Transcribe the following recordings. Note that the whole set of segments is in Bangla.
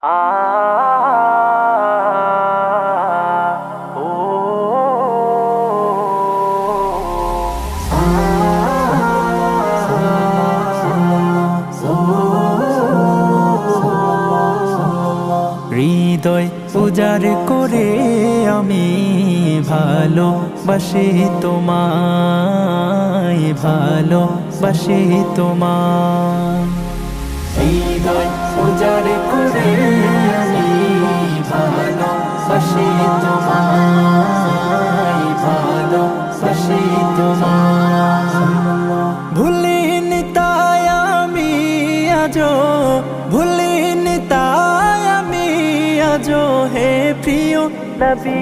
আ ও হৃদয় উজাড় করে আমি ভালোবাসি তোমায়, ভালোবাসি তোমায়। হৃদয় উজাড় করে আমি ভালোবাসি তোমায়, ভালোবাসি তোমায়। ভুলিনি তাই আমি আজো, ভুলিনি তাই আমি আজো হে প্রিয় নবী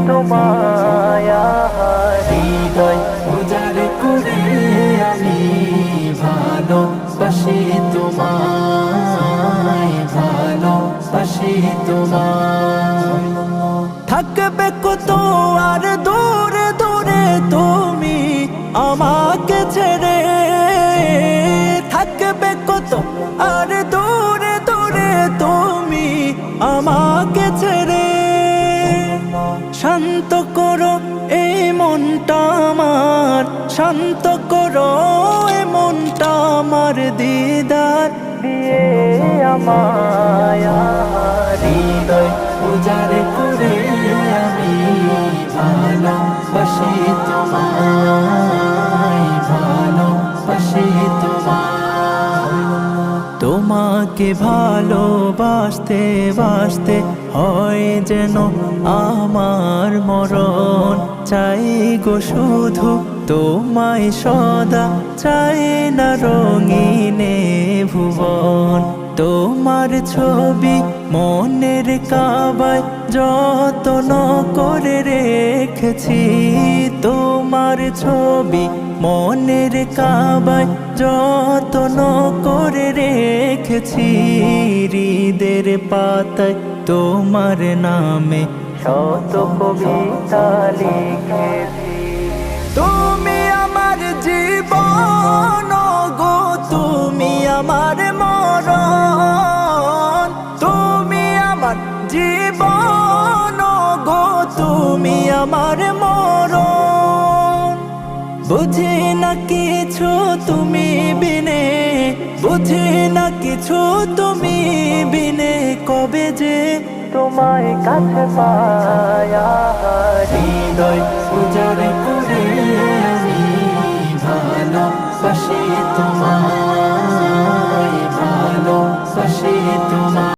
তোমায়। হৃদয় উজাড় করে আমি ভালোবাসি তোমায়, ভালোবাসি তোমায়। থাকবে কত আর দূরে দূরে তুমি আমাকে ছেড়ে, থাকবে কত আর দূরে দূরে তুমি আমাকে ছেড়ে। শান্ত করো এই মনটা আমার, শান্ত করো এই মনটা আমার, দিদার দিয়ে আমায়। হৃদয় উজাড় করে আমি ভালোবাসি তোমায়, ভালোবাসি তোমায়। তোমাকে ভালোবাসতে বাসতে হয় যেন আমার মরণ, চাই গো শুধু তোমায় সদা, চাই না রঙিনে ভুবন। তোমার ছবি মনের কাবায় যত্ন করে রেখেছি, তোমার ছবি মনের কাবায় যত্ন করে রেখেছি। হৃদের পাতায় তোমার নামে শত কবিতা লিখেছি। তুমি আমার জীবন গো, তুমি আমার মরণ, তুমি আমার জীবন গো, তুমি আমার মরণ। বুঝি না কিছু তুমি বিনে, বুঝি না কিছু তুমি বিনে, কবে যে তোমায় কাছে পায়া। হৃদয় উজাড় করে আমি ভালোবাসি তোমায়।